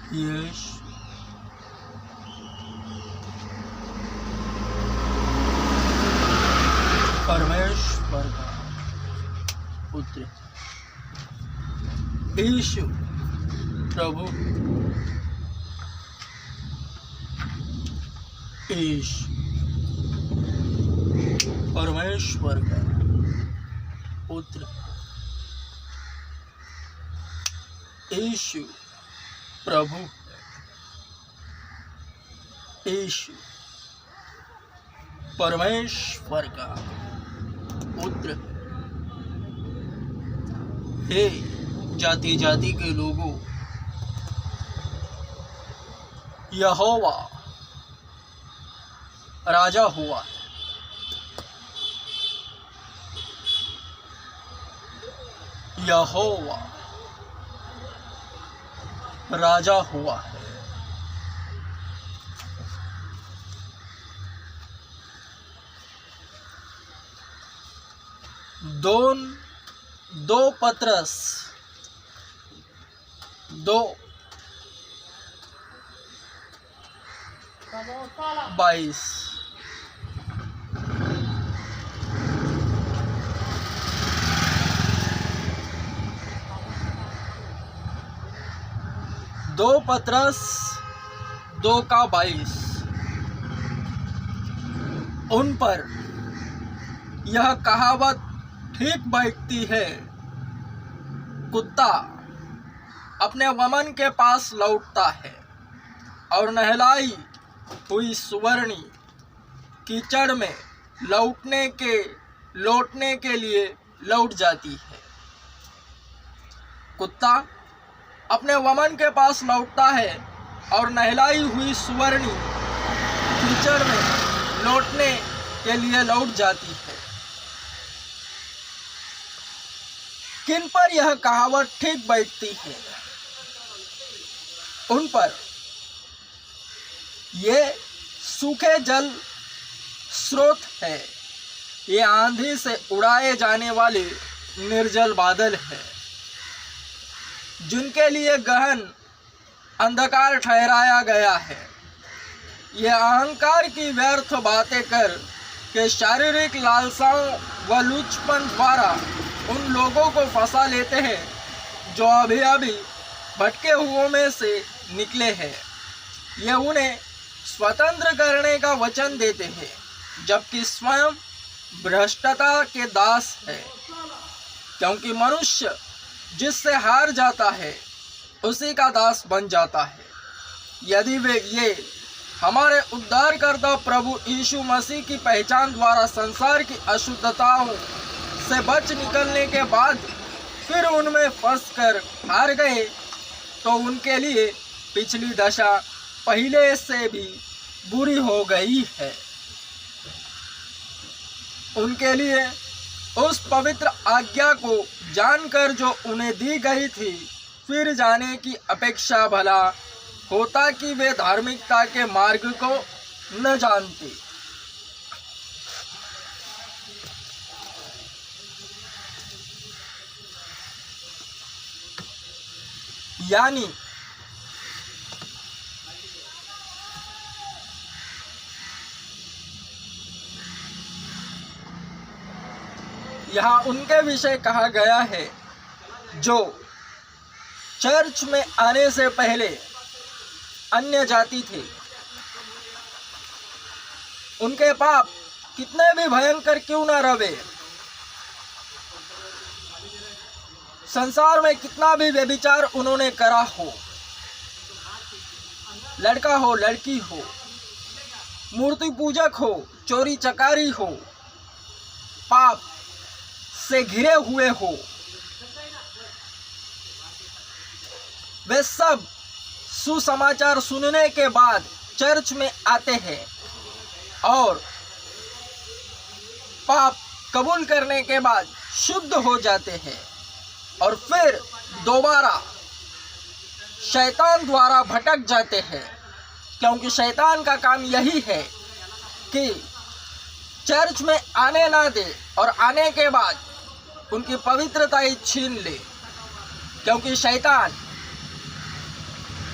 यश परमेश्वर का पुत्र यीशु प्रभु यीशु परमेश्वर का पुत्र यीशु प्रभु यीशु परमेश्वर का पुत्र। हे जाति जाति के लोगों, यहोवा राजा हुआ है। यहोवा राजा हुआ है। दो पत्रस 2:22 2 पत्रस 2:22 उन पर यह कहावत ठीक बैठती है, कुत्ता अपने वमन के पास लौटता है और नहलाई हुई सुवर्णी कीचड़ में लौटने के लिए लौट जाती है। कुत्ता अपने वमन के पास लौटता है और नहलाई हुई सुवर्णी कीचड़ में लौटने के लिए लौट जाती है। किन पर यह कहावत ठीक बैठती है? उन पर ये सूखे जल स्रोत है, ये आंधी से उड़ाए जाने वाले निर्जल बादल है, जिनके लिए गहन अंधकार ठहराया गया है। ये अहंकार की व्यर्थ बातें कर के शारीरिक लालसाओं व लुचपन द्वारा उन लोगों को फंसा लेते हैं जो अभी अभी भटके हुओं में से निकले हैं। ये उन्हें स्वतंत्र करने का वचन देते हैं, जबकि स्वयं भ्रष्टता के दास है, क्योंकि मनुष्य जिससे हार जाता है उसी का दास बन जाता है। यदि वे ये हमारे उद्धारकर्ता प्रभु यीशु मसीह की पहचान द्वारा संसार की अशुद्धताओं से बच निकलने के बाद फिर उनमें फंसकर हार गए, तो उनके लिए पिछली दशा पहले से भी बुरी हो गई है। उनके लिए उस पवित्र आज्ञा को जानकर जो उन्हें दी गई थी फिर जाने की अपेक्षा भला होता कि वे धार्मिकता के मार्ग को न जानते। यानी यहाँ उनके विषय कहा गया है जो चर्च में आने से पहले अन्य जाति थे। उनके पाप कितने भी भयंकर क्यों न रहे, संसार में कितना भी व्यभिचार उन्होंने करा हो, लड़का हो लड़की हो, मूर्ति पूजक हो, चोरी चकारी हो, पाप से घिरे हुए हो, वे सब सुसमाचार सुनने के बाद चर्च में आते हैं और पाप कबूल करने के बाद शुद्ध हो जाते हैं और फिर दोबारा शैतान द्वारा भटक जाते हैं, क्योंकि शैतान का काम यही है कि चर्च में आने ना दे और आने के बाद उनकी पवित्रता ही छीन ले, क्योंकि शैतान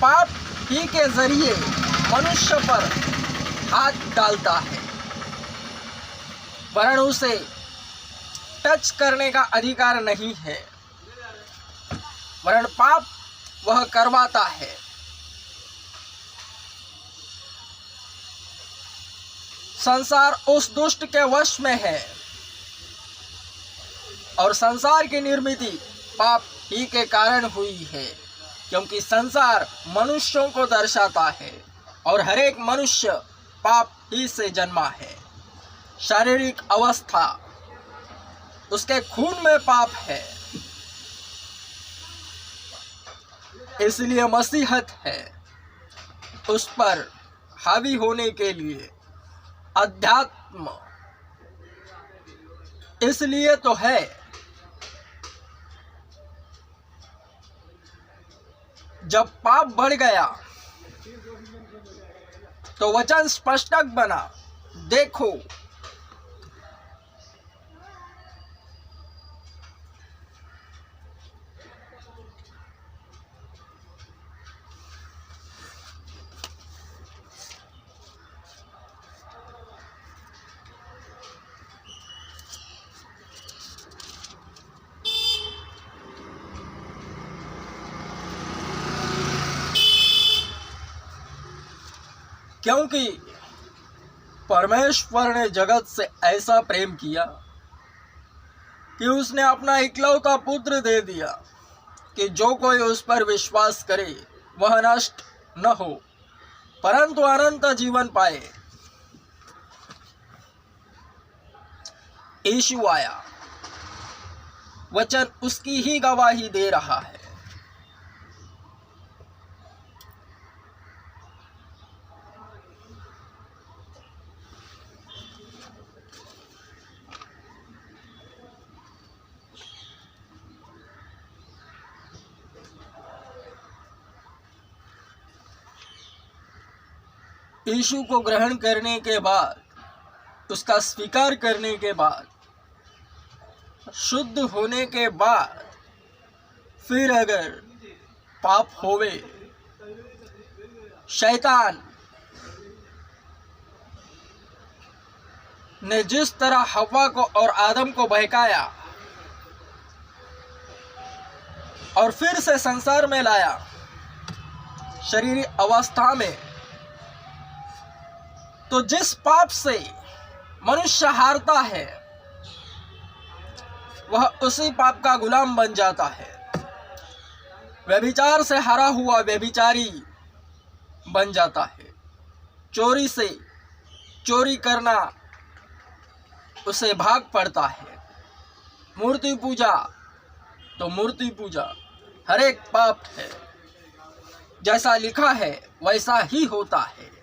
पाप ही के जरिए मनुष्य पर हाथ डालता है, वरन उसे टच करने का अधिकार नहीं है, वरन पाप वह करवाता है। संसार उस दुष्ट के वश में है और संसार की निर्मित पाप ही के कारण हुई है, क्योंकि संसार मनुष्यों को दर्शाता है और हर एक मनुष्य पाप ही से जन्मा है। शारीरिक अवस्था उसके खून में पाप है, इसलिए मसीहत है उस पर हावी होने के लिए। अध्यात्म इसलिए तो है जब पाप बढ़ गया तो वचन स्पष्ट बना, देखो क्योंकि परमेश्वर ने जगत से ऐसा प्रेम किया कि उसने अपना इकलौता पुत्र दे दिया कि जो कोई उस पर विश्वास करे वह नष्ट न हो परंतु अनंत जीवन पाए। यीशु आया, वचन उसकी ही गवाही दे रहा है। यीशु को ग्रहण करने के बाद, उसका स्वीकार करने के बाद, शुद्ध होने के बाद, फिर अगर पाप होवे, शैतान ने जिस तरह हव्वा को और आदम को बहकाया और फिर से संसार में लाया शरीरी अवस्था में, तो जिस पाप से मनुष्य हारता है वह उसी पाप का गुलाम बन जाता है। व्यभिचार से हारा हुआ व्यभिचारी बन जाता है। चोरी से चोरी करना उसे भाग पड़ता है। मूर्ति पूजा तो मूर्ति पूजा, हर एक पाप है। जैसा लिखा है वैसा ही होता है।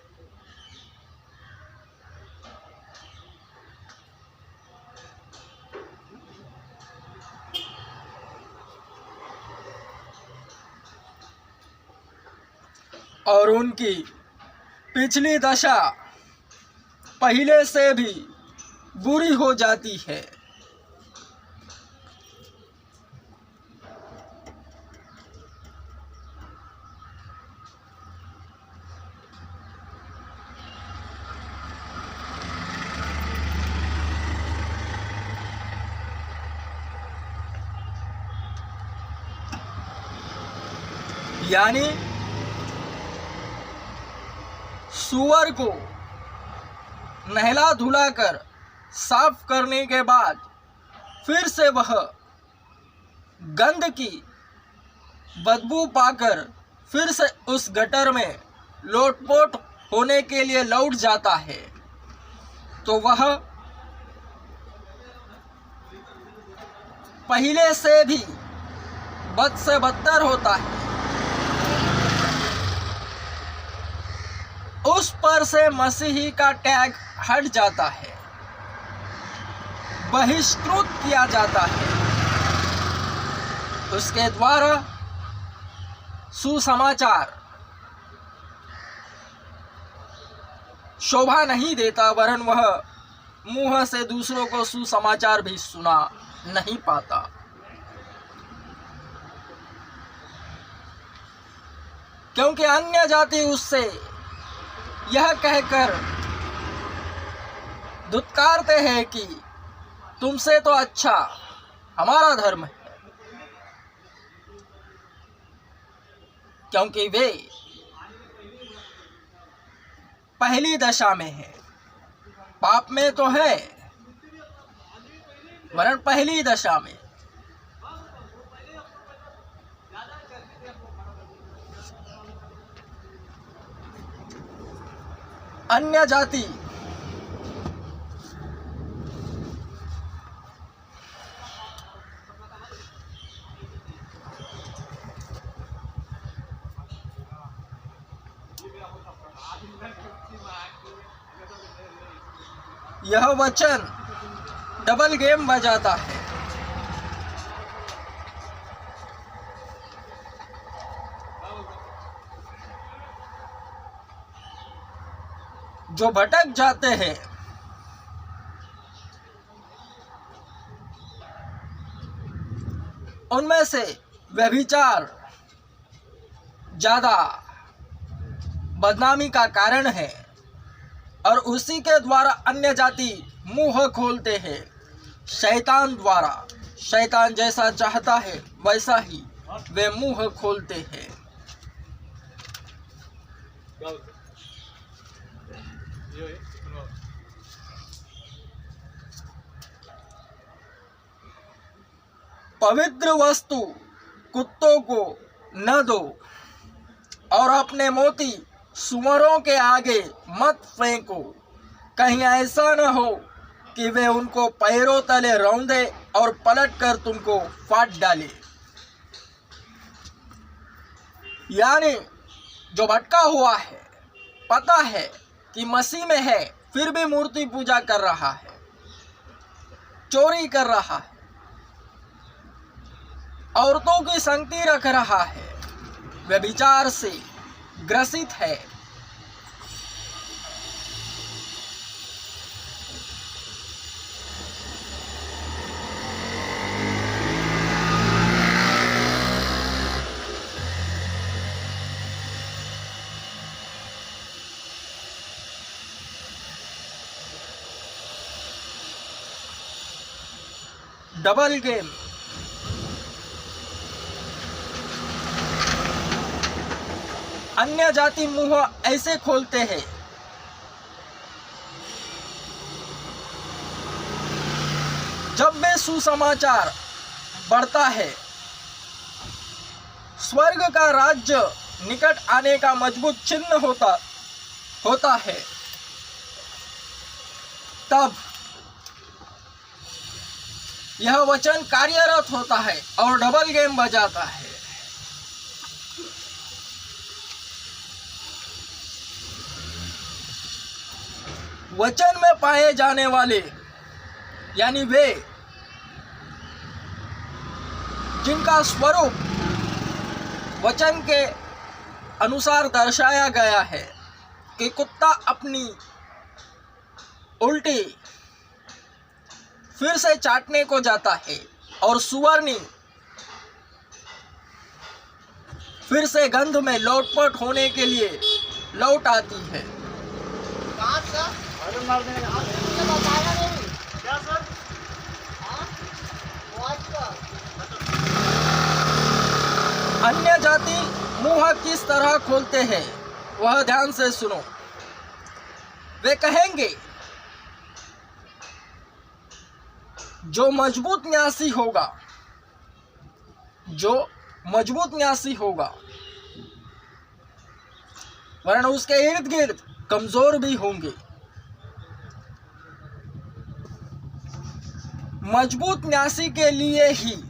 और उनकी पिछली दशा पहले से भी बुरी हो जाती है। यानी सूअर को नहला धुला कर साफ करने के बाद फिर से वह गंध की बदबू पाकर फिर से उस गटर में लोटपोट होने के लिए लौट जाता है, तो वह पहले से भी बद से बदतर होता है। उस पर से मसीही का टैग हट जाता है, बहिष्कृत किया जाता है। उसके द्वारा सुसमाचार शोभा नहीं देता, वरन वह मुंह से दूसरों को सुसमाचार भी सुना नहीं पाता। क्योंकि अन्य जाति उससे यह कहकर धुतकारते हैं कि तुमसे तो अच्छा हमारा धर्म है, क्योंकि वे पहली दशा में है। पाप में तो है, वरन पहली दशा में। अन्य जाति यह वचन डबल गेम बजाता है। जो भटक जाते हैं उनमें से व्यभिचार ज्यादा बदनामी का कारण है, और उसी के द्वारा अन्य जाति मुंह खोलते हैं शैतान द्वारा। शैतान जैसा चाहता है वैसा ही वे मुंह खोलते हैं। पवित्र वस्तु कुत्तों को न दो, और अपने मोती सुअरों के आगे मत फेंको, कहीं ऐसा न हो कि वे उनको पैरों तले रौंदे और पलट कर तुमको फाड़ डाले। यानी जो भटका हुआ है, पता है कि मसीह में है, फिर भी मूर्ति पूजा कर रहा है, चोरी कर रहा है, औरतों की संगति रख रहा है, व्यभिचार से ग्रसित है, डबल गेम। अन्य जाति मुंह ऐसे खोलते हैं जब वे सुसमाचार बढ़ता है, स्वर्ग का राज्य निकट आने का मजबूत चिन्ह होता है, तब यह वचन कार्यरत होता है और डबल गेम बजाता है। वचन में पाए जाने वाले यानी वे जिनका स्वरूप वचन के अनुसार दर्शाया गया है कि कुत्ता अपनी उल्टी फिर से चाटने को जाता है और सुअरनी फिर से गंध में लोटपोट होने के लिए लौट आती है। अन्य जाति मुंह किस तरह खोलते हैं वह ध्यान से सुनो। वे कहेंगे, जो मजबूत न्यासी होगा वरन उसके इर्द गिर्द कमजोर भी होंगे। मजबूत न्यासी के लिए ही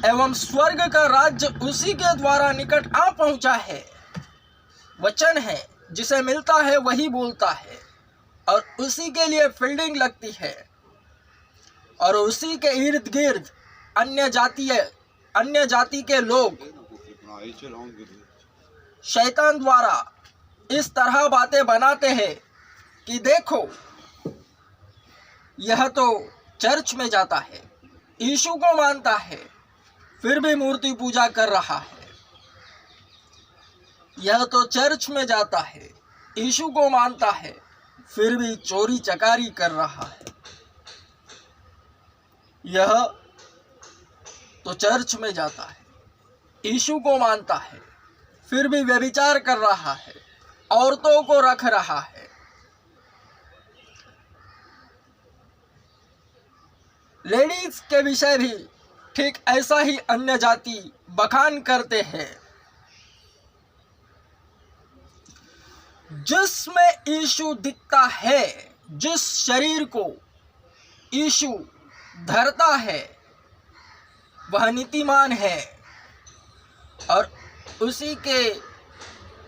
एवं स्वर्ग का राज्य उसी के द्वारा निकट आ पहुंचा है। वचन है, जिसे मिलता है वही बोलता है, और उसी के लिए फील्डिंग लगती है, और उसी के इर्द गिर्द अन्य जाति के लोग शैतान द्वारा इस तरह बातें बनाते हैं कि देखो, यह तो चर्च में जाता है, यीशु को मानता है, फिर भी मूर्ति पूजा कर रहा है। यह तो चर्च में जाता है, यीशु को मानता है, फिर भी चोरी चकारी कर रहा है। यह तो चर्च में जाता है, यीशु को मानता है, फिर भी व्यभिचार कर रहा है, औरतों को रख रहा है। लेडीज के विषय भी ठीक ऐसा ही अन्य जाति बखान करते हैं। जिसमें यीशु दिखता है, जिस शरीर को यीशु धरता है, वह नीतिमान है और उसी के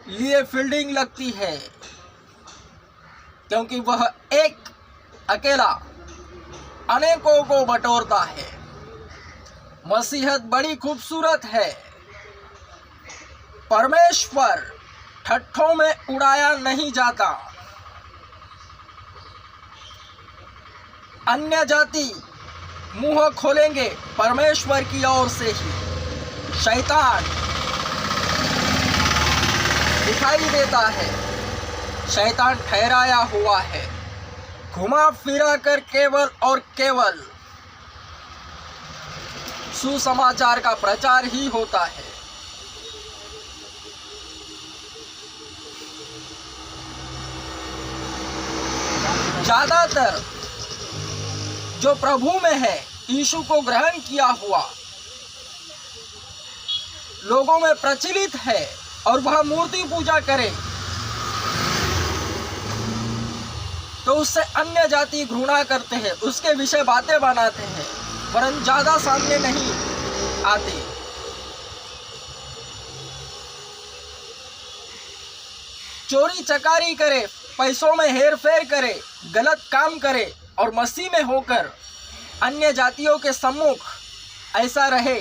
लिए फील्डिंग लगती है, क्योंकि वह एक अकेला अनेकों को बटोरता है। मसीहत बड़ी खूबसूरत है। परमेश्वर ठट्ठों में उड़ाया नहीं जाता। अन्य जाति मुंह खोलेंगे परमेश्वर की ओर से ही। शैतान दिखाई देता है, शैतान ठहराया हुआ है, घुमा फिरा कर केवल और केवल सुसमाचार का प्रचार ही होता है। ज्यादातर जो प्रभु में है, यीशु को ग्रहण किया हुआ लोगों में प्रचलित है और वह मूर्ति पूजा करे, तो उससे अन्य जाति घृणा करते हैं, उसके विषय बातें बनाते हैं, वरन ज्यादा सामने नहीं आते। चोरी चकारी करे, पैसों में हेर फेर करे, गलत काम करे और मसीह में होकर अन्य जातियों के सम्मुख ऐसा रहे,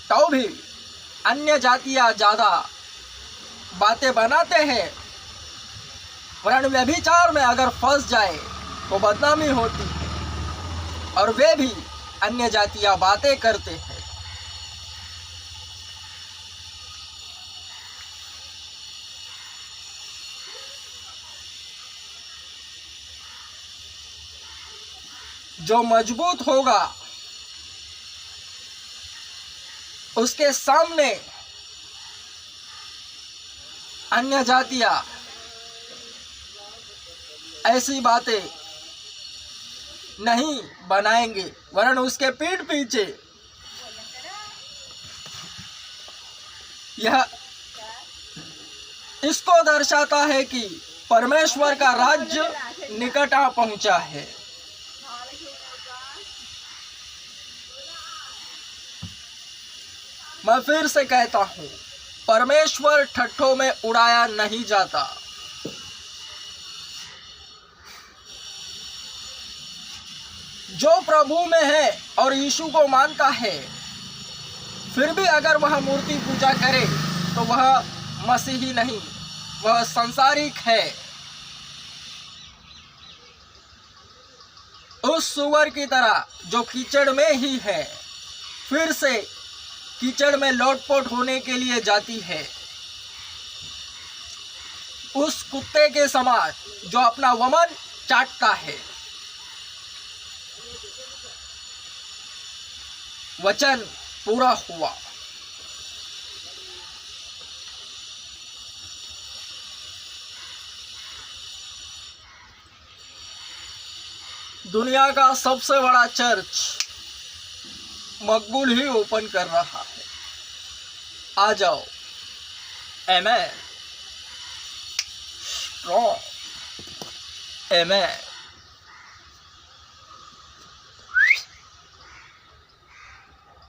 तो भी अन्य जातियां ज्यादा बातें बनाते हैं, वरन व्यभिचार में अगर फंस जाए तो बदनामी होती है और वे भी अन्य जातियां बातें करते हैं। जो मजबूत होगा उसके सामने अन्य जातियां ऐसी बातें नहीं बनाएंगे, वरन उसके पीठ पीछे यह इसको दर्शाता है कि परमेश्वर का राज्य निकट आ पहुंचा है। मैं फिर से कहता हूं, परमेश्वर ठट्ठों में उड़ाया नहीं जाता। जो प्रभु में है और यीशु को मानता है, फिर भी अगर वह मूर्ति पूजा करे तो वह मसीही नहीं, वह सांसारिक है। उस सुअर की तरह जो कीचड़ में ही है, फिर से कीचड़ में लोटपोट होने के लिए जाती है। उस कुत्ते के समान जो अपना वमन चाटता है। वचन पूरा हुआ। दुनिया का सबसे बड़ा चर्च मकबूल ही ओपन कर रहा है। आ जाओ। आमेन। स्ट्रॉन्ग। आमेन।